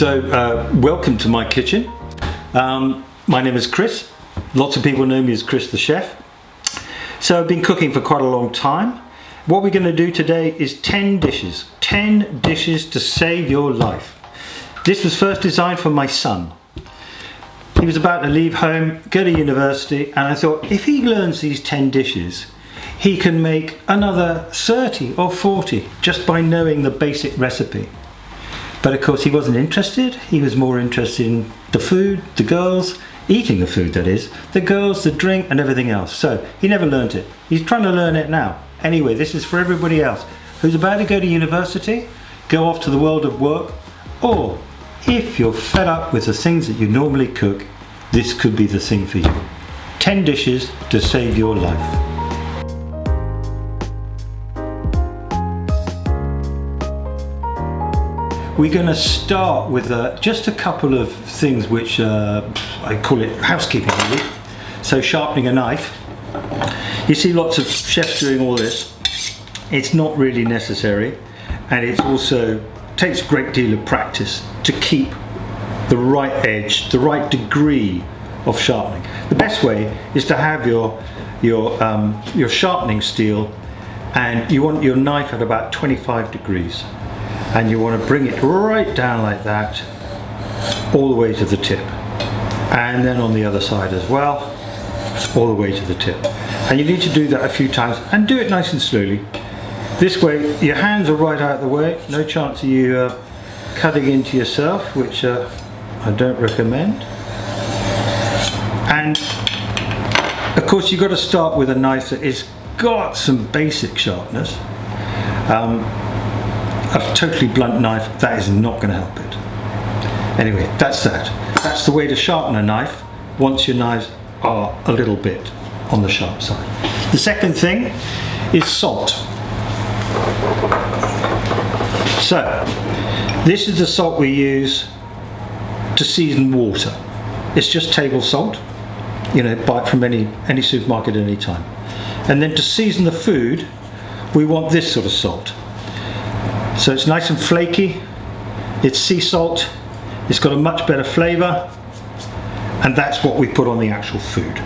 Welcome to my kitchen. My name is Chris. Lots of people know me as Chris the Chef. So I've been cooking for quite a long time. What we're going to do today is 10 dishes. 10 dishes to save your life. This was first designed for my son. He was about to leave home, go to university, and I thought if he learns these 10 dishes, he can make another 30 or 40 just by knowing the basic recipe. But of course he wasn't interested. He was more interested in the food, the girls, eating the food that is, the girls, the drink and everything else. So he never learnt it. He's trying to learn it now. Anyway, this is for everybody else who's about to go to university, go off to the world of work, or if you're fed up with the things that you normally cook, this could be the thing for you. 10 dishes to save your life. We're going to start with just a couple of things which I call it housekeeping really. So sharpening a knife. You see lots of chefs doing all this. It's not really necessary, and it also takes a great deal of practice to keep the right edge, the right degree of sharpening. The best way is to have your sharpening steel, and you want your knife at about 25 degrees. And you want to bring it right down like that, all the way to the tip. And then on the other side as well, all the way to the tip. And you need to do that a few times and do it nice and slowly. This way your hands are right out of the way, no chance of you cutting into yourself, which I don't recommend. And of course you've got to start with a knife that has got some basic sharpness. A totally blunt knife, that is not going to help it. Anyway, that's that. That's the way to sharpen a knife once your knives are a little bit on the sharp side. The second thing is salt. So, this is the salt we use to season water. It's just table salt. You know, buy it from any supermarket at any time. And then to season the food, we want this sort of salt. So it's nice and flaky, it's sea salt, it's got a much better flavour, and that's what we put on the actual food.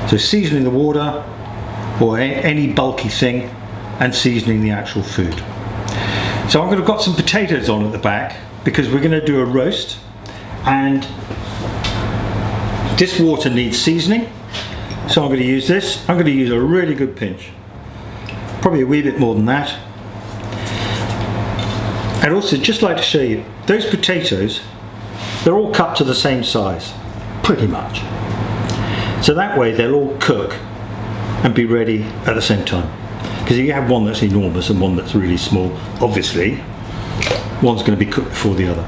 So seasoning the water, or any bulky thing, and seasoning the actual food. So I'm going to got some potatoes on at the back, because we're going to do a roast, and this water needs seasoning, so I'm going to use this. I'm going to use a really good pinch, probably a wee bit more than that. And also, just like to show you, those potatoes, they're all cut to the same size, pretty much. So that way they'll all cook and be ready at the same time. Because if you have one that's enormous and one that's really small, obviously, one's going to be cooked before the other.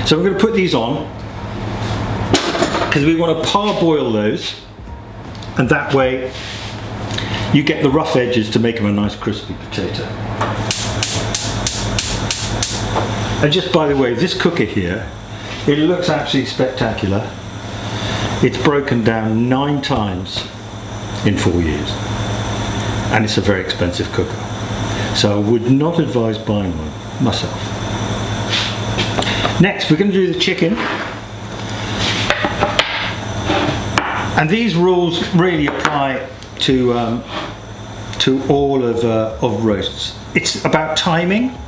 So we're going to put these on, because we want to parboil those, and that way you get the rough edges to make them a nice crispy potato. And just by the way, this cooker here, it looks absolutely spectacular. It's broken down 9 times in 4 years. And it's a very expensive cooker. So I would not advise buying one myself. Next, we're going to do the chicken. And these rules really apply to all of roasts. It's about timing.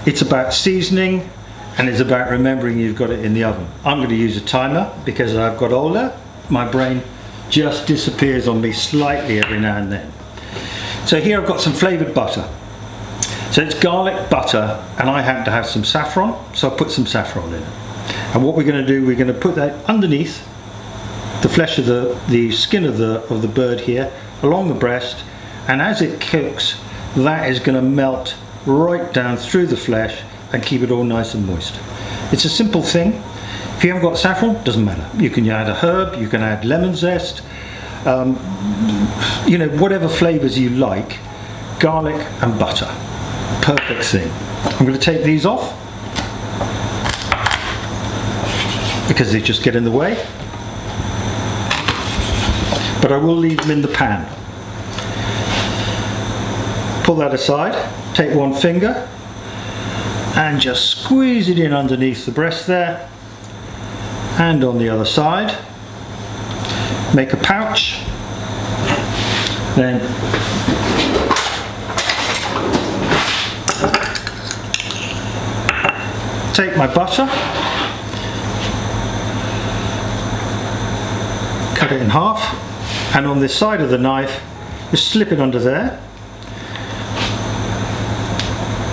It's about seasoning, and it's about remembering you've got it in the oven. I'm going to use a timer because as I've got older, my brain just disappears on me slightly every now and then. So here I've got some flavoured butter. So it's garlic butter, and I happen to have some saffron, so I'll put some saffron in it. And what we're going to do, we're going to put that underneath the flesh of the skin of the bird here, along the breast, and as it cooks, that is going to melt right down through the flesh and keep it all nice and moist. It's a simple thing. If you haven't got saffron, doesn't matter. You can add a herb, you can add lemon zest, you know, whatever flavours you like. Garlic and butter, perfect thing. I'm going to take these off because they just get in the way, but I will leave them in the pan. Pull that aside, take one finger and just squeeze it in underneath the breast there, and on the other side. Make a pouch, then take my butter, cut it in half, and on this side of the knife just slip it under there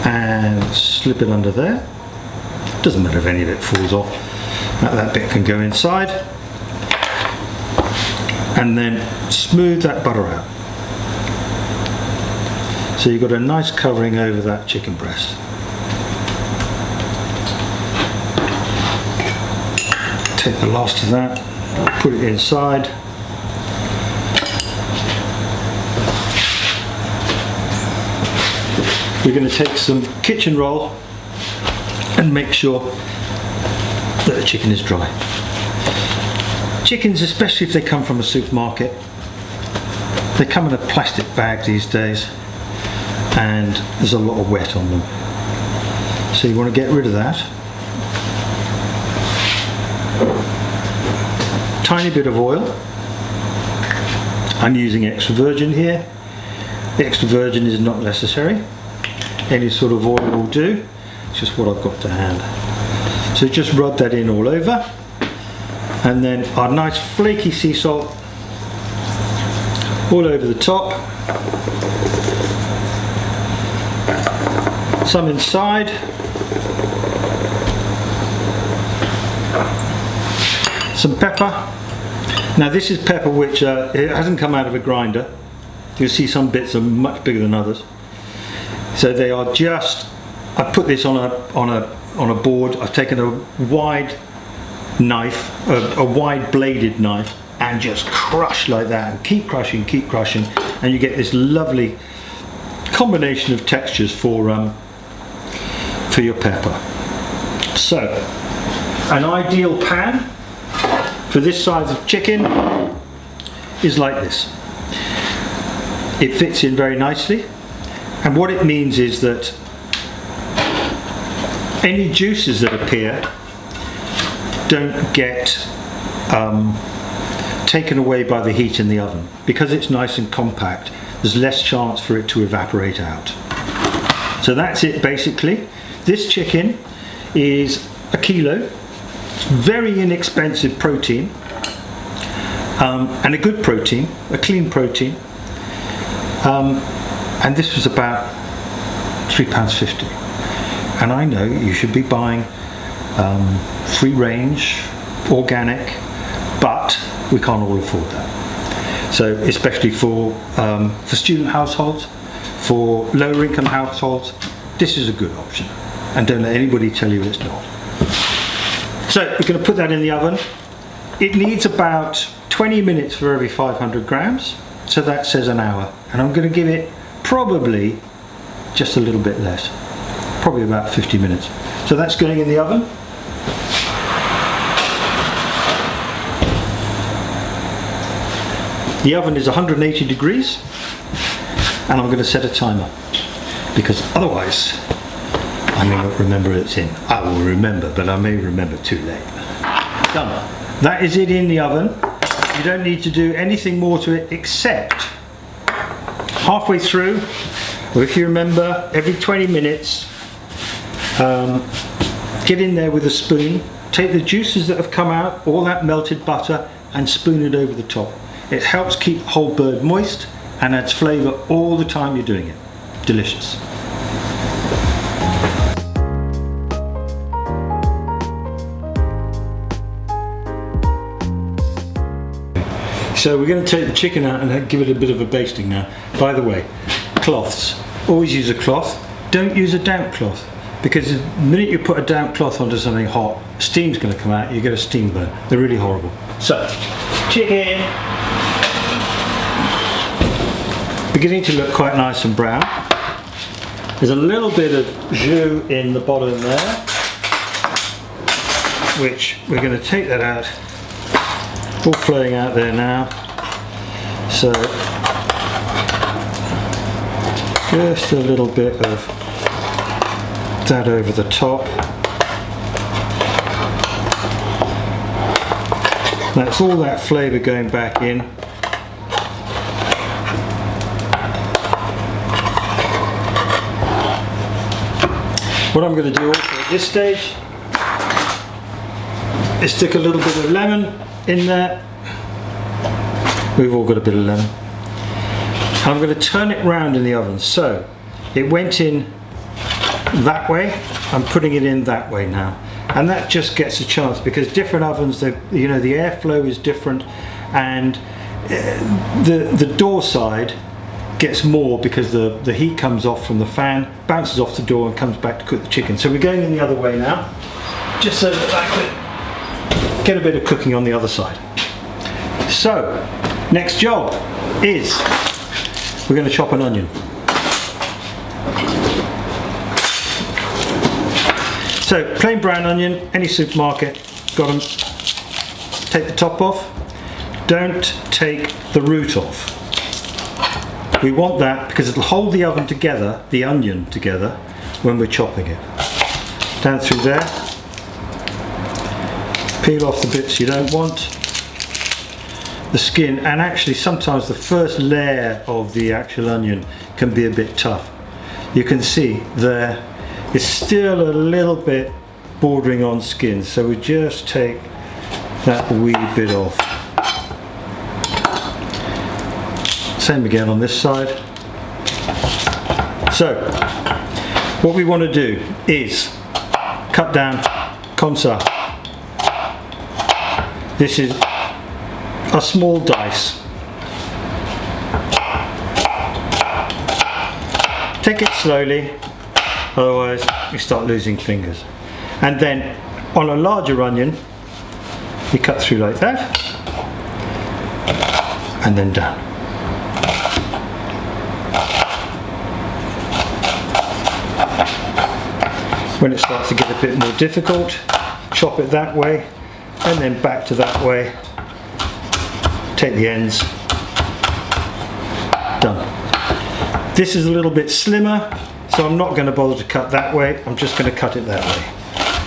and slip it under there. Doesn't matter if any of it falls off, that bit can go inside, and then smooth that butter out so you've got a nice covering over that chicken breast. Take the last of that, put it inside. We're going to take some kitchen roll and make sure that the chicken is dry. Chickens, especially if they come from a supermarket, they come in a plastic bag these days and there's a lot of wet on them. So you want to get rid of that. Tiny bit of oil. I'm using extra virgin here. The extra virgin is not necessary. Any sort of oil will do. It's just what I've got to hand. So just rub that in all over, and then our nice flaky sea salt all over the top, some inside, some pepper. Now this is pepper which it hasn't come out of a grinder. You'll see some bits are much bigger than others. So they are just, I've put this on a board. I've taken a wide knife, a wide bladed knife, and just crush like that, and keep crushing, and you get this lovely combination of textures for your pepper. So an ideal pan for this size of chicken is like this. It fits in very nicely, and what it means is that any juices that appear don't get taken away by the heat in the oven. Because it's nice and compact, there's less chance for it to evaporate out. So that's it basically. This chicken is a kilo. It's very inexpensive protein, and a good protein, a clean protein. And this was about £3.50. And I know you should be buying free range, organic, but we can't all afford that. So especially for student households, for lower income households, this is a good option. And don't let anybody tell you it's not. So we're going to put that in the oven. It needs about 20 minutes for every 500 grams. So that says an hour. And I'm going to give it probably just a little bit less. Probably about 50 minutes. So that's going in the oven. The oven is 180 degrees, and I'm going to set a timer, because otherwise I may not remember it's in. I will remember, but I may remember too late. Done. That is it in the oven. You don't need to do anything more to it except halfway through, or if you remember, every 20 minutes, get in there with a spoon, take the juices that have come out, all that melted butter, and spoon it over the top. It helps keep the whole bird moist and adds flavour all the time you're doing it. Delicious. So we're going to take the chicken out and give it a bit of a basting now. By the way, cloths. Always use a cloth. Don't use a damp cloth, because the minute you put a damp cloth onto something hot, steam's going to come out, you get a steam burn. They're really horrible. So, chicken. Beginning to look quite nice and brown. There's a little bit of jus in the bottom there, which we're going to take that out. All flowing out there now. So just a little bit of that over the top. That's all that flavour going back in. What I'm going to do also at this stage is stick a little bit of lemon in there. We've all got a bit of lemon. And I'm going to turn it round in the oven. So it went in that way. I'm putting it in that way now. And that just gets a chance, because different ovens, you know, the airflow is different, and the door side gets more because the heat comes off from the fan, bounces off the door and comes back to cook the chicken. So we're going in the other way now, just so that I can get a bit of cooking on the other side. So next job is we're going to chop an onion. So plain brown onion, any supermarket, got them. Take the top off. Don't take the root off. We want that because it'll hold the oven together, the onion together, when we're chopping it. Down through there. Peel off the bits you don't want. The skin, and actually sometimes the first layer of the actual onion can be a bit tough. You can see there, it's still a little bit bordering on skin, so we just take that wee bit off. Same again on this side. So what we want to do is cut down comme ça. This is a small dice. Take it slowly, otherwise you start losing fingers. And then on a larger onion, you cut through like that, and then down. When it starts to get a bit more difficult, chop it that way, and then back to that way. Take the ends. Done. This is a little bit slimmer, so I'm not going to bother to cut that way. I'm just going to cut it that way.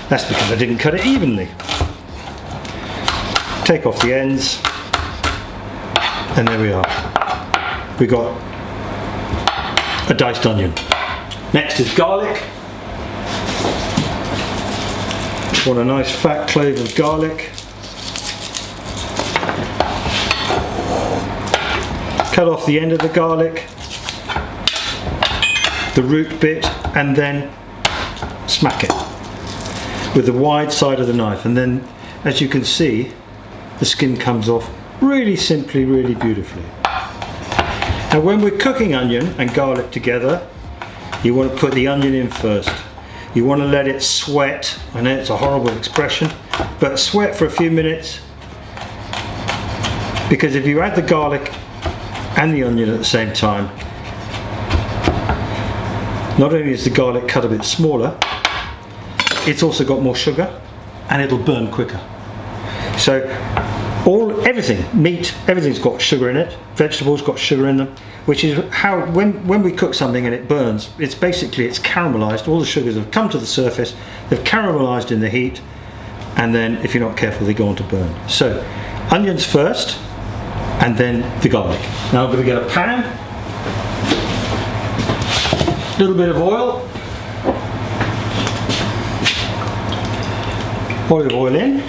That's because I didn't cut it evenly. Take off the ends, and there we are. We got a diced onion. Next is garlic. Want a nice fat clove of garlic. Cut off the end of the garlic, the root bit, and then smack it with the wide side of the knife, and then as you can see the skin comes off really simply, really beautifully. Now when we're cooking onion and garlic together, you want to put the onion in first. You want to let it sweat. I know it's a horrible expression, but sweat for a few minutes, because if you add the garlic and the onion at the same time, not only is the garlic cut a bit smaller, it's also got more sugar and it'll burn quicker. So everything, meat, everything's got sugar in it, vegetables got sugar in them, which is how when we cook something and it burns, it's caramelized. All the sugars have come to the surface, they've caramelized in the heat, and then if you're not careful they go on to burn. So onions first, and then the garlic. Now I'm going to get a pan, a little bit of oil, olive oil in,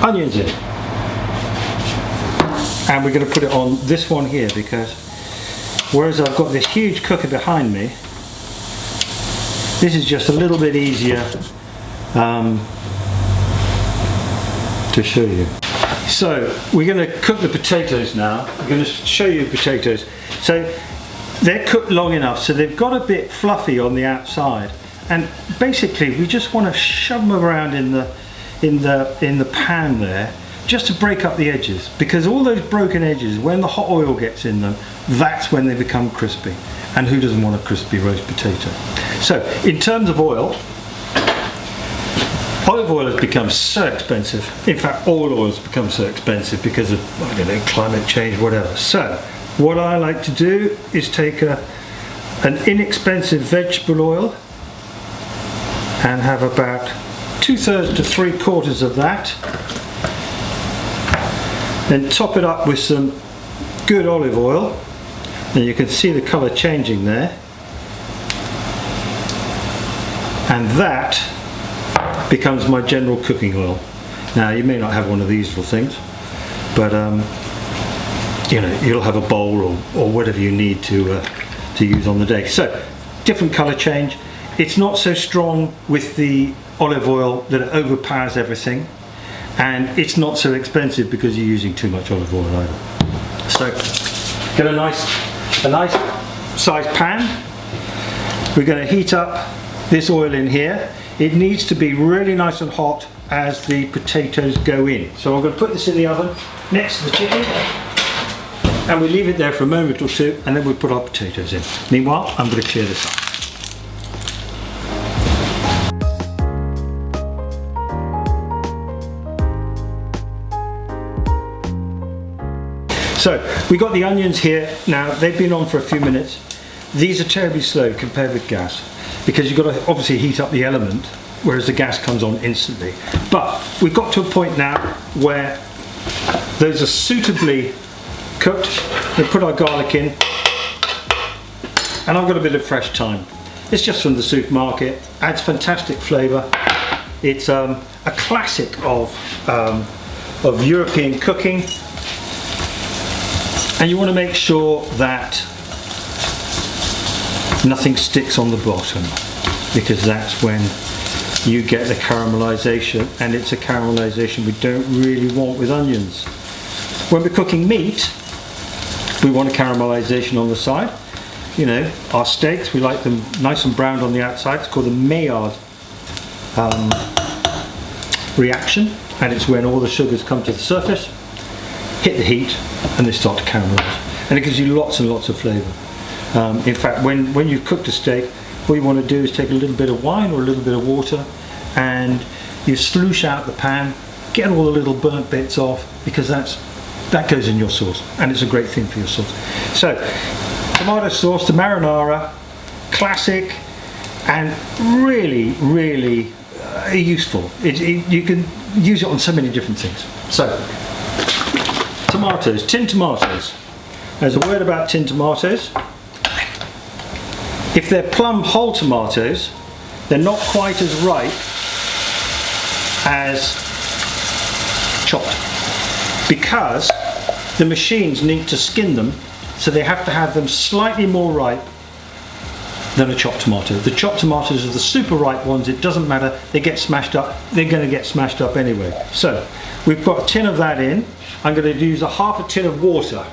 onions in, and we're going to put it on this one here, because whereas I've got this huge cooker behind me, this is just a little bit easier to show you. So we're going to cook the potatoes now. I'm going to show you the potatoes. So they're cooked long enough so they've got a bit fluffy on the outside, and basically we just want to shove them around in the pan there, just to break up the edges, because all those broken edges, when the hot oil gets in them, that's when they become crispy, and who doesn't want a crispy roast potato? So in terms of oil, olive oil has become so expensive. In fact, all oils become so expensive because of, I don't know, climate change, whatever. So what I like to do is take a an inexpensive vegetable oil and have about 2/3 to 3/4 of that. Then top it up with some good olive oil, and you can see the colour changing there. And that becomes my general cooking oil. Now you may not have one of these little things, but you know, you'll have a bowl or whatever you need to use on the day. So different colour change. It's not so strong with the olive oil that it overpowers everything, and it's not so expensive because you're using too much olive oil either. So get a nice sized pan. We're going to heat up this oil in here. It needs to be really nice and hot as the potatoes go in. So I'm going to put this in the oven next to the chicken, and we leave it there for a moment or two, and then we put our potatoes in. Meanwhile, I'm going to clear this up. So we got the onions here. Now they've been on for a few minutes. These are terribly slow compared with gas, because you've got to obviously heat up the element, whereas the gas comes on instantly. But we've got to a point now where those are suitably cooked. We put our garlic in, and I've got a bit of fresh thyme. It's just from the supermarket, adds fantastic flavour. It's a classic of European cooking, and you want to make sure that nothing sticks on the bottom, because that's when you get the caramelization, and it's a caramelization we don't really want with onions. When we're cooking meat, we want a caramelization on the side. You know, our steaks, we like them nice and browned on the outside. It's called the Maillard reaction, and it's when all the sugars come to the surface, hit the heat, and they start to caramelize, and it gives you lots and lots of flavour. In fact, when you've cooked a steak, what you want to do is take a little bit of wine or a little bit of water, and you sloosh out the pan, get all the little burnt bits off, because that goes in your sauce, and it's a great thing for your sauce. So tomato sauce, the marinara, classic, and really useful. You can use it on so many different things. So tomatoes, tinned tomatoes. There's a word about tinned tomatoes. If they're plum whole tomatoes, they're not quite as ripe as chopped, because the machines need to skin them, so they have to have them slightly more ripe than a chopped tomato. The chopped tomatoes are the super ripe ones. It doesn't matter, they get smashed up. They're going to get smashed up anyway. So we've got a tin of that in. I'm going to use a half a tin of water.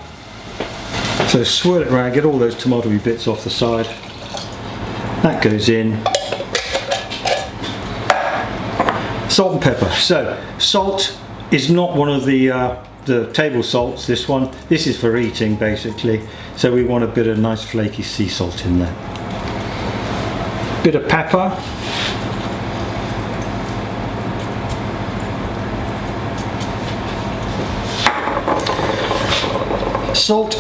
So swirl it around, get all those tomatoey bits off the side. That goes in. Salt and pepper. So salt is not one of the table salts. This is for eating basically. So we want a bit of nice flaky sea salt in there. Bit of pepper. Salt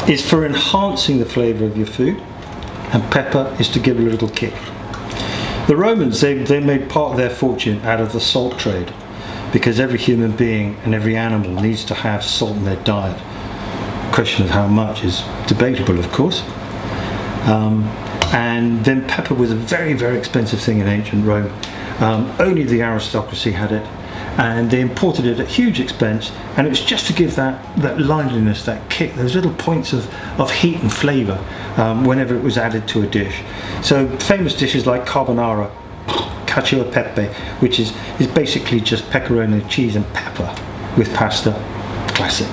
is for enhancing the flavour of your food, and pepper is to give it a little kick. The Romans, they made part of their fortune out of the salt trade, because every human being and every animal needs to have salt in their diet. The question of how much is debatable, of course. And then pepper was a very expensive thing in ancient Rome. Only the aristocracy had it, and they imported it at huge expense, and it was just to give that liveliness, that kick, those little points of heat and flavour whenever it was added to a dish. So famous dishes like carbonara, cacio e pepe, which is basically just pepperoni, cheese and pepper with pasta. Classic.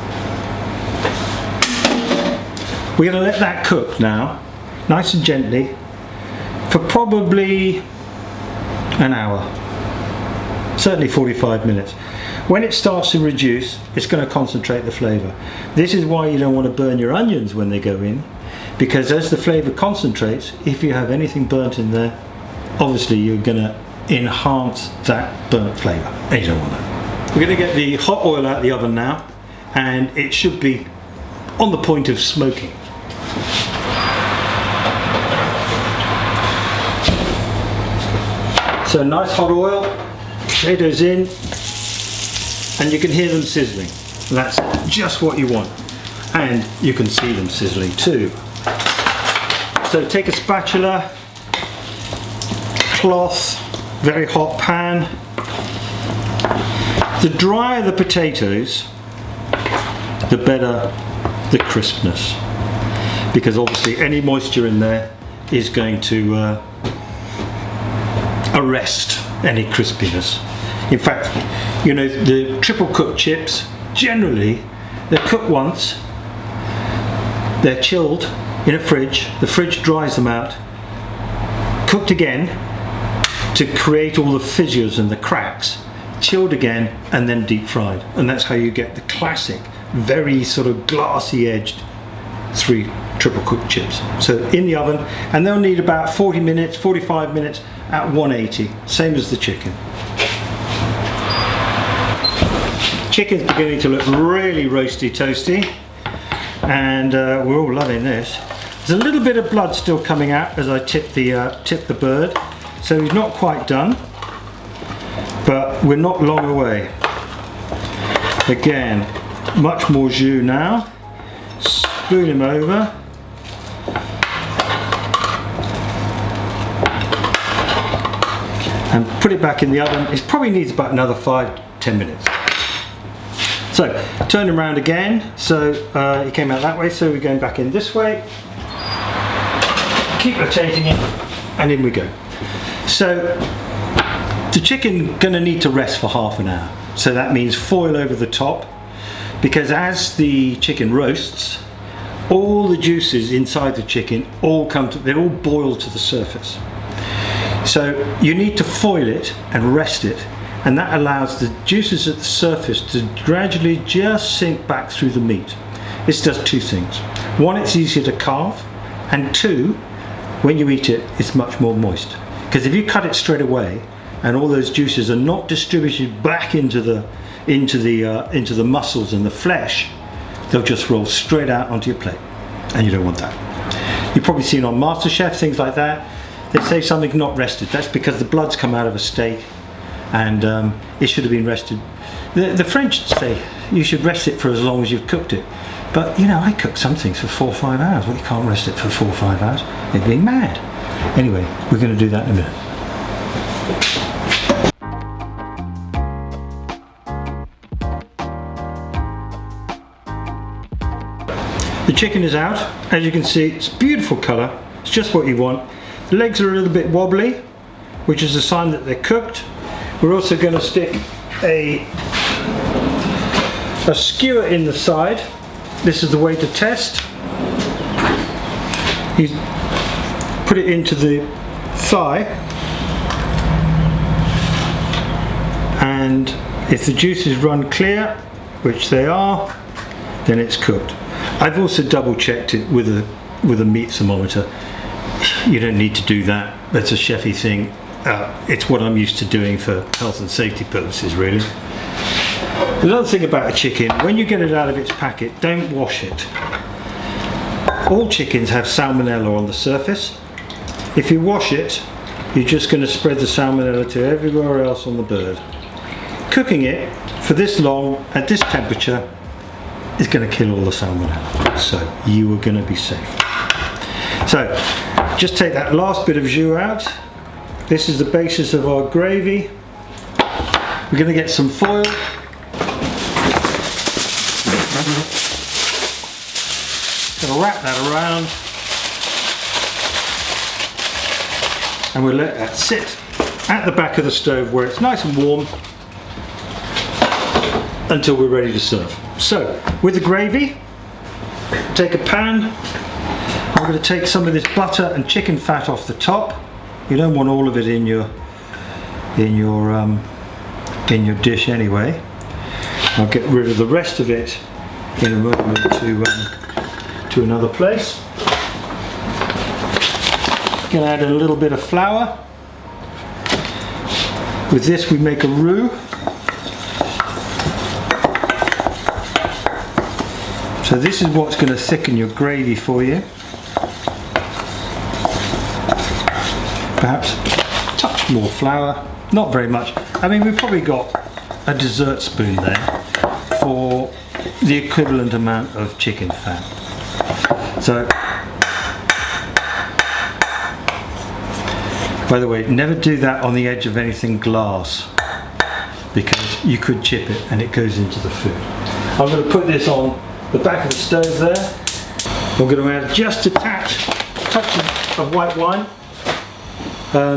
We're going to let that cook now, nice and gently, for probably an hour. Certainly 45 minutes. When it starts to reduce, it's going to concentrate the flavour. This is why you don't want to burn your onions when they go in, because as the flavour concentrates, if you have anything burnt in there, obviously you're going to enhance that burnt flavour, and you don't want that. We're going to get the hot oil out of the oven now, and it should be on the point of smoking. So nice hot oil, potatoes in, and you can hear them sizzling. That's just what you want. And you can see them sizzling too. So take a spatula, cloth, very hot pan. The drier the potatoes, the better the crispness. Because obviously any moisture in there is going to arrest any crispiness. In fact, you know, the triple cooked chips, generally, they're cooked once, they're chilled in a fridge, the fridge dries them out, cooked again to create all the fissures and the cracks, chilled again, and then deep fried. And that's how you get the classic, very sort of glassy edged 3 triple cooked chips. So in the oven, and they'll need about 40 minutes, 45 minutes at 180, same as the chicken. Chicken's beginning to look really roasty toasty, and we're all loving this. There's a little bit of blood still coming out as I tip the bird, so he's not quite done, but we're not long away. Again, much more jus now. Spoon him over. And put it back in the oven. It probably needs about another 5-10 minutes. So turn him around again. So he came out that way, so we're going back in this way. Keep rotating it, and in we go. So the chicken gonna need to rest for half an hour. So that means foil over the top, because as the chicken roasts, all the juices inside the chicken they're all boiled to the surface. So you need to foil it and rest it, and that allows the juices at the surface to gradually just sink back through the meat. This does 2 things. 1, it's easier to carve, and 2, when you eat it, it's much more moist. Because if you cut it straight away, and all those juices are not distributed back into the muscles and the flesh, they'll just roll straight out onto your plate, and you don't want that. You've probably seen on MasterChef, things like that, they say something's not rested. That's because the blood's come out of a steak, and it should have been rested. The French say you should rest it for as long as you've cooked it, but you know, I cook some things for 4 or 5 hours. Well, you can't rest it for 4 or 5 hours. They'd be mad. Anyway, we're going to do that in a minute. The chicken is out. As you can see, it's a beautiful colour. It's just what you want. The legs are a little bit wobbly, which is a sign that they're cooked. We're also going to stick a skewer in the side. This is the way to test. You put it into the thigh, and if the juices run clear, which they are, then it's cooked. I've also double checked it with a meat thermometer. You don't need to do that. That's a chefy thing. It's what I'm used to doing for health and safety purposes, really. Another thing about a chicken, when you get it out of its packet, don't wash it. All chickens have salmonella on the surface. If you wash it, you're just going to spread the salmonella to everywhere else on the bird. Cooking it for this long, at this temperature, is going to kill all the salmonella. So you are going to be safe. So just take that last bit of jus out. This is the basis of our gravy. We're going to get some foil. Going to wrap that around, and we'll let that sit at the back of the stove where it's nice and warm until we're ready to serve. So with the gravy, take a pan. I'm going to take some of this butter and chicken fat off the top. You don't want all of it in your dish anyway. I'll get rid of the rest of it in a moment to another place. Going to add a little bit of flour. With this we make a roux. So this is what's going to thicken your gravy for you. Perhaps a touch more flour, not very much. I mean, we've probably got a dessert spoon there for the equivalent amount of chicken fat. So, by the way, never do that on the edge of anything glass, because you could chip it and it goes into the food. I'm going to put this on the back of the stove there. I'm going to add just a touch of white wine,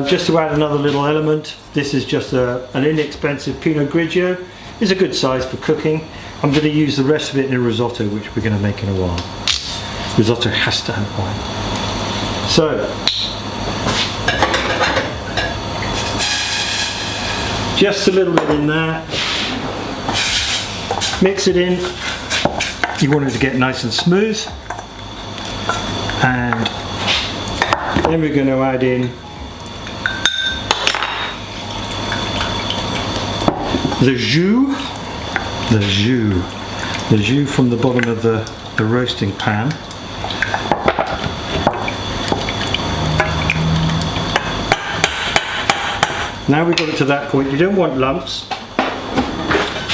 just to add another little element. This is just an inexpensive Pinot Grigio. It's a good size for cooking. I'm going to use the rest of it in a risotto, which we're going to make in a while. Risotto has to have wine. So, just a little bit in there. Mix it in. You want it to get nice and smooth. And then we're going to add in the jus from the bottom of the roasting pan. Now we've got it to that point, you don't want lumps,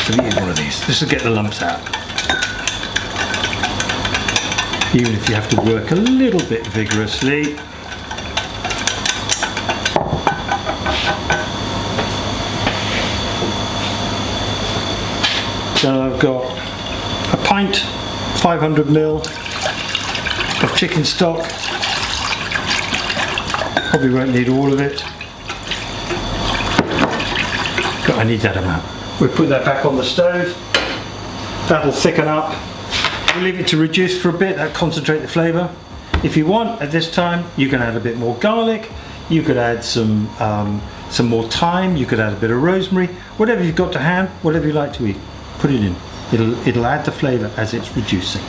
so we use one of these. This will get the lumps out. Even if you have to work a little bit vigorously. So I've got a pint, 500 ml of chicken stock. Probably won't need all of it, but I need that amount. We'll put that back on the stove. That'll thicken up. We'll leave it to reduce for a bit, that'll concentrate the flavour. If you want, at this time, you can add a bit more garlic, you could add some more thyme, you could add a bit of rosemary, whatever you've got to hand, whatever you like to eat, put it in. It'll add the flavour as it's reducing.